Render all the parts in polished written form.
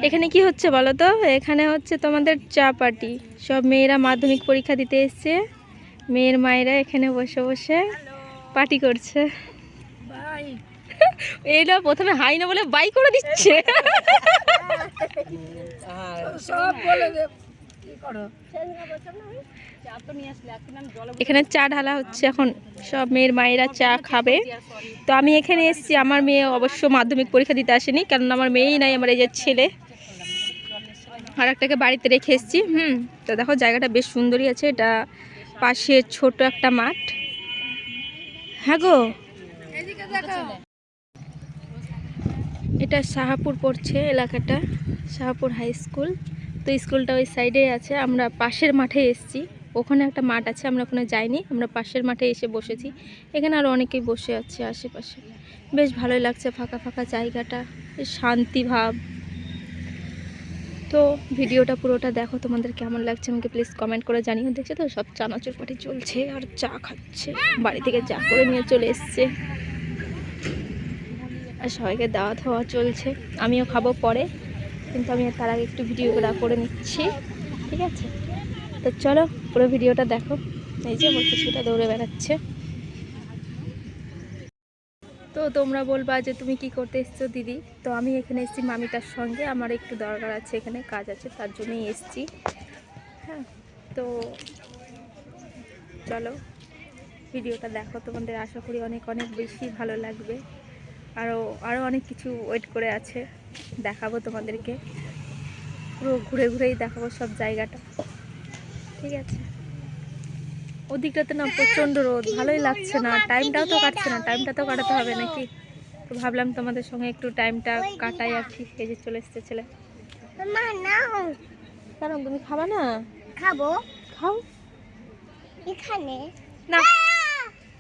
এখানে কি হচ্ছে বলো তো? এখানে হচ্ছে তোমাদের চা পার্টি। সব মেয়েরা মাধ্যমিক পরীক্ষা দিতে এসছে, মেয়ের মায়েরা এখানে বসে বসে পার্টি করছে। এইটা প্রথমে হাই না বলে বাই করে দিচ্ছে। এখানে চা ঢালা হচ্ছে, এখন সব মেয়ের মায়েরা চা খাবে। তো আমি এখানে এসেছি, আমার মেয়ে অবশ্য মাধ্যমিক পরীক্ষা দিতে আসেনি, কারণ আমার মেয়েই নাই, আমার এই যে ছেলে আর একটাকে বাড়িতে রেখে এসেছি। তো দেখো জায়গাটা বেশ সুন্দরই আছে, এটা পাশে ছোট একটা মাঠ। হ্যাঁ গো, এটা শাহাপুর পড়ছে এলাকাটা, শাহাপুর হাই স্কুল। তো স্কুলটা ওই সাইডে আছে, আমরা পাশের মাঠে এসেছি। ওখানে একটা মাঠ আছে, আমরা ওখানে যাইনি, আমরা পাশের মাঠে এসে বসেছি। এখানে আরও অনেকেই বসে আছে আশেপাশে, বেশ ভালোই লাগছে ফাঁকা ফাঁকা জায়গাটা, শান্তি ভাব। তো ভিডিওটা পুরোটা দেখো, তোমাদের কেমন লাগছে আমাকে প্লিজ কমেন্ট করে জানিও। দেখছো তো সব চানাচুর পাটি চলছে আর চা খাচ্ছে, বাড়ি থেকে চা করে নিয়ে চলে এসছে, আর সবাইকে দাওয়াত হওয়া চলছে। আমিও খাবো পরে, কিন্তু আমি তার আগে একটু ভিডিওটা করে নিচ্ছি, ঠিক আছে? তো চলো পুরো ভিডিওটা দেখো। এই যে বলতে সেটা দৌড়ে বেড়াচ্ছে। তো তোমরা বলবা যে তুমি কি করতে এসছো দিদি? তো আমি এখানে এসেছি মামিটার সঙ্গে, আমার একটু দরকার আছে, এখানে কাজ আছে, তার জন্যই এসেছি। হ্যাঁ, তো চলো ভিডিওটা দেখো, তোমাদের আশা করি অনেক অনেক বেশি ভালো লাগবে। আরও অনেক কিছু ওয়েট করে আছে, দেখাবো তোমাদেরকে, পুরো ঘুরে ঘুরেই দেখাবো সব জায়গাটা, ঠিক আছে? ওদিকটাতে না প্রচণ্ড রোদ, ভালোই লাগছে না, টাইমটাও তো কাটছে না, টাইমটা তো কাটাতে হবে নাকি? তো ভাবলাম তোমাদের সঙ্গে একটু টাইমটা কাটাই আর কি। এই যে চলে এসছে ছেলে। কেন তুমি খাবা না? খাবো। খাও এখানে না,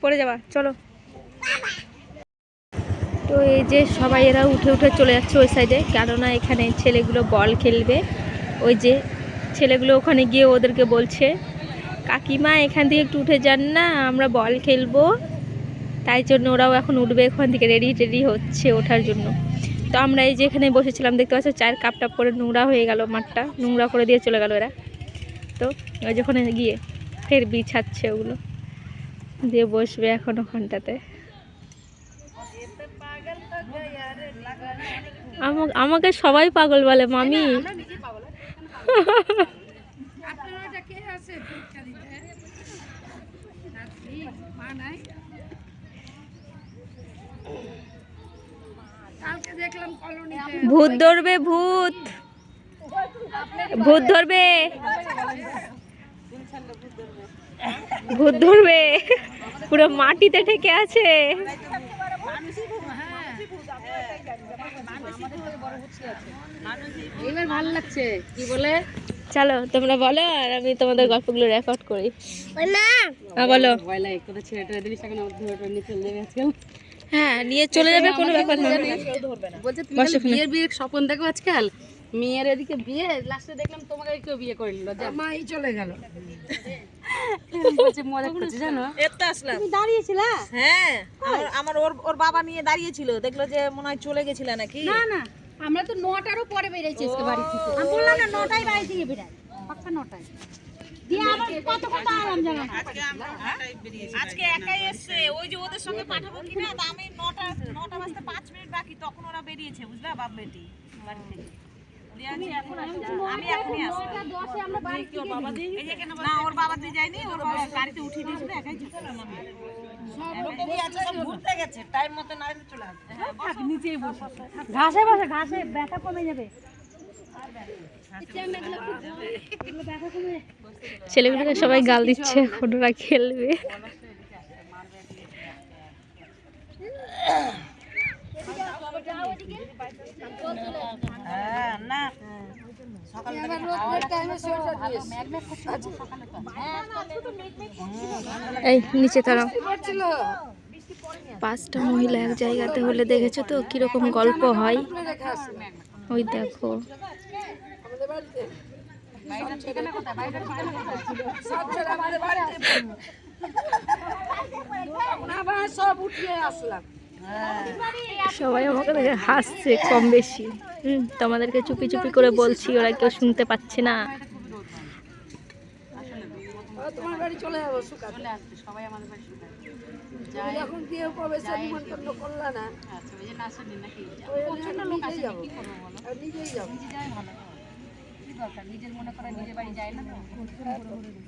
পড়ে যাবা, চলো। তো এই যে সবাই এরা উঠে উঠে চলে যাচ্ছে ওই সাইডে, কেননা এখানে ছেলেগুলো বল খেলবে। ওই যে ছেলেগুলো ওখানে গিয়ে ওদেরকে বলছে, কাকিমা এখান থেকে একটু উঠে যান না, আমরা বল খেলবো। তাই জন্য ওরাও এখন উঠবে, ওখান থেকে রেডি হচ্ছে ওঠার জন্য। তো আমরা এই যে এখানে বসেছিলাম, দেখতে পাচ্ছ চায়ের কাপটা পরে নোংরা হয়ে গেল, মাঠটা নোংরা করে দিয়ে চলে গেল এরা। তো ওই যখন গিয়ে ফের বিছাচ্ছে ওগুলো, দিয়ে বসবে এখন ওখানটাতে। আমাকে সবাই পাগল বলে মামি। ভূত ধরবে, ভূত ভূত ধরবে, ভূত ধরবে, পুরো মাটিতে ঠেকে আছে। এবার ভালো লাগছে, কি বলে? চলো তোমরা বলো, আর আমি তোমাদের গল্পগুলো রেকর্ড করি। বলো। হ্যাঁ, নিয়ে চলে যাবে, কোনো ব্যাপার না। বলছে বিয়ের স্বপ্ন দেখো আজকাল, মেয়ের এদিকে বিয়ে, লাস্টে দেখলাম তোমাকে কেউ বিয়ে করে নিল, জামাই চলে গেল। মজা করছে জানো, এত আসলাম তুমি দাঁড়িয়েছিলা? হ্যাঁ, আমার ওর বাবা নিয়ে দাঁড়িয়েছিল, দেখলো যে মনে হয় চলে গেছিল নাকি। না না, আমরা তো 9টারও পরে বেরিয়েছি আজকে বাড়ি থেকে। আমি বললাম না 9টায় বাড়ি থেকে বেরাই, পাক্কা 9টায়। দিয়ে আবার কত কথা আরাম জানো না, আজকে একাই এসেছে, ওই যে ওদের সঙ্গে পাঠাবো কিনা, তা আমি 9টা বাজতে 5 মিনিট বাকি, তখন ওরা বেরিয়েছে, বুঝলা, বাপ বেটি বাড়ি থেকে। আমি এখনই আসবো। আমরা বাড়ি থেকে না, ওর বাবা দিয়ে যায়নি, ওর বাবা গাড়িতে উঠিয়ে দিয়েছিল, একাই যেতে হলো। ঘুরতে গেছে, টাইম মতো না এলে চলে আসবে। নিচেই বসে ঘাসে বসে, ঘাসে ব্যথা কমে যাবে। ছেলেগুলোকে সবাই গাল দিচ্ছে, এখন ওরা খেলবে। না এই নিচে তারা 5টা মহিলা এক জায়গাতে হলে দেখেছো তো কিরকম গল্প হয়। ওই দেখো, সবাই আমাকে দেখে হাসছে কম বেশি। তোমাদেরকে চুপি চুপি করে বলছি, ওরা কেউ শুনতে পাচ্ছে না। তোমার বাড়ি চলে যাবো চলে আসবে সবাই আমাদের বাড়ি শুকায় যাই এখন দিয়ে প্রবেশের নিমন্ত্রণ করলা না। আচ্ছা ওই যে নাচেনি নাকি প্রচন্ড লোক আছে কি করবো বলো, নিজেই যাও, নিজে যাই ভালো। কি দরকার নিজের মনে করে নিজের বাড়ি যায় না তো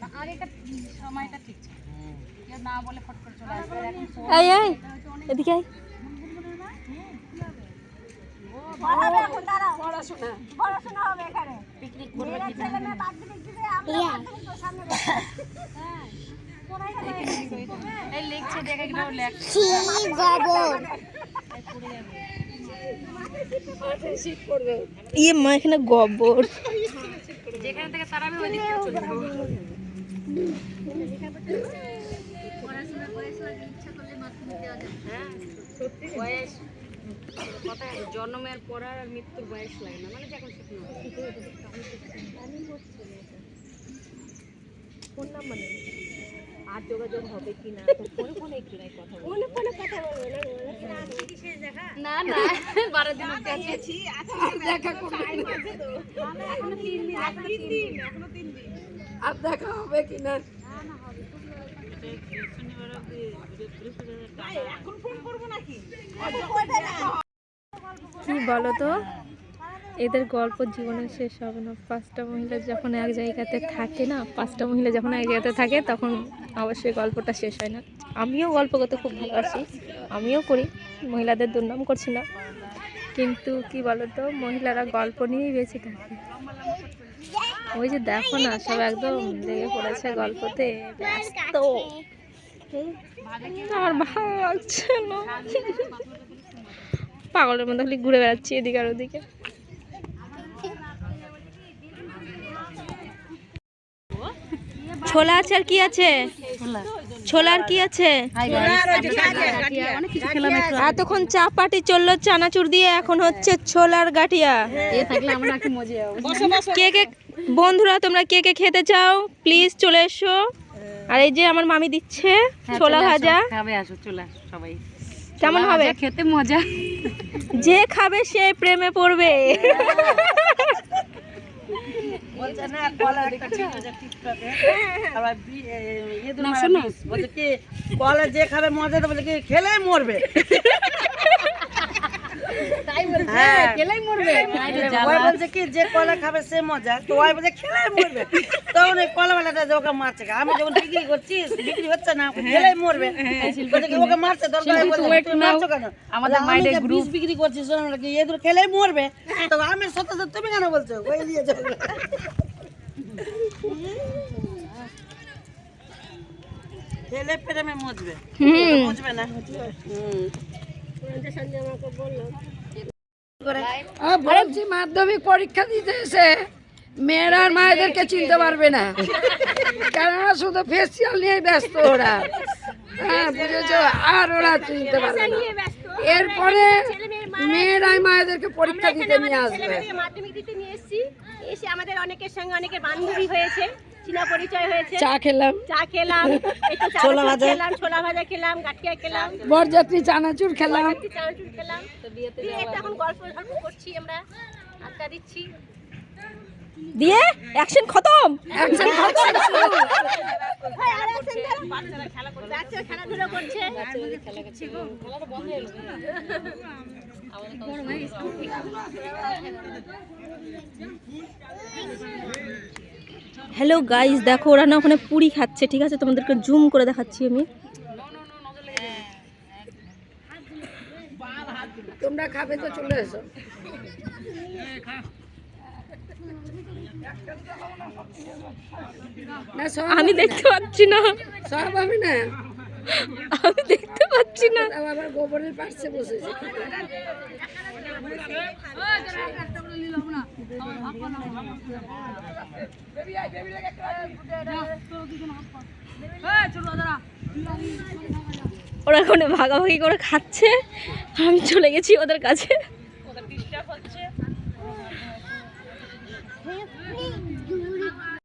না, আর এটা সময়টা ঠিক ছিল, কেউ না বলে ফট করে চলে আসবে। এখন এই এই এদিকে আয়। পড়াশোনা হবে এখানে, পিকনিক করবে এই লিখছে দেখে কি লেখছে ইয়ে মা এখানে গোবর, যেখান থেকে তারাবে ওই দিকে চলে যাবো। বয়স কথা জন্মের পর আর মৃত্যুর বয়স লাগে না, মানে যখন শিখনো ফোন নাম্বার নেই আর যোগাযোগ হবে কিনা, ফোনে ফোনে একটু নাই কথা বলবো, ফোনে কথা বলবো না। না না 12 দিন গেছি দেখা করবে এখনো 3 দিন আর দেখা হবে কিনা। এখন ফোন করবো নাকি? কি বলো তো, এদের গল্প জীবনে শেষ হবে না। 5টা মহিলা যখন এক জায়গাতে থাকে না, 5টা মহিলা যখন এক জায়গাতে থাকে তখন অবশ্যই গল্পটা শেষ হয় না। আমিও গল্প করতে খুব ভালোবাসি, আমিও করি, মহিলাদের দুর্নাম করছি না, কিন্তু কি বলো তো, মহিলারা গল্প নিয়েই বেঁচে থাকে। ওই যে দেখো না, সব একদম লেগে পড়েছে গল্পতে ব্যস্ত। আমার ভালো লাগছে না, পাগলের মধ্যে খালি ঘুরে বেড়াচ্ছি এদিকে আর ওদিকে। ছোলা আছে আর কি আছে, ছোলার কি আছে, এতক্ষণ চা পাটি চললো চানাচুর দিয়ে, এখন হচ্ছে ছোলার গাঠিয়া। কে কে বন্ধুরা তোমরা কে কে খেতে চাও প্লিজ চলে এসো। আর এই যে আমার মামি দিচ্ছে ছোলা ভাজা, খাবে আসো চলে আসো সবাই, কেমন হবে খেতে মজা, যে খাবে সে প্রেমে পড়বে। বলছে না কলা একটা ভিডিওতে টিকটকে আবার ইদুর বলছে কি কলা যে খাবে মজা, তো বলে কি খেলেই মরবে, তাই বলছে খেলেই মরবে। ওই বলছে কি যে কলা খাবে সে মজা, তো ওই বলছে খেলেই মরবে। তখন ওই কলাওয়ালাটা যে ওকে মারছে, আমি যখন বিক্রি করছি বিক্রি হচ্ছে না, খেলেই মরবে, বলছে কি ওকে মারছে দরকার, তুমি মারছো কেন, আমাদের মাইন্ডের গ্রুপ বিক্রি করছি শোনো কি ইদুর খেলেই মরবে, তো আমি সত্য তুমি কেন বলছো, ওই নিয়ে যাও খেলে প্রেমে মজবে, মজবে না। বলছি মাধ্যমিক পরীক্ষা দিতে এসে মেয়েরা আর মায়েদেরকে চিনতে পারবে না, কেননা শুধু ফেসিয়াল নিয়ে ব্যস্ত ওরা, হ্যাঁ বুঝেছো, আর ওরা চিনতে পারবে না। এরপরে মেয়েরাই মায়েদেরকে পরীক্ষা দিতে নিয়ে আসবে। মাধ্যমিক দিতে নিয়ে এসেছি, এসে আমাদের অনেকের সঙ্গে অনেকের বান্ধবী হয়েছে, চিনা পরিচয় হয়েছে, চা খেলাম, একটু ছোলা ভাজা খেলাম, গাঠিয়া খেলাম, বরযাত্রী চানাচুর খেলাম, চানাচুর খেলাম। দিয়ে এখন গল্প করছি, আমরা আড্ডা দিচ্ছি, দিয়ে অ্যাকশন খতম। বাচ্চারা খেলাধুলা করছে। হ্যালো গাইস, দেখো ওরা না ওখানে পুরি খাচ্ছে, ঠিক আছে তোমাদেরকে জুম করে দেখাচ্ছি আমি। তোমরা খাবে তো চলে এসো। না সব আমি দেখতে পাচ্ছি না, সব আমি না, আমি দেখতে পাচ্ছি না। আবার গোবরের পাশে বসেছে। ওরা ওখানে ভাগাভাগি করে খাচ্ছে, আমি চলে গেছি ওদের কাছে।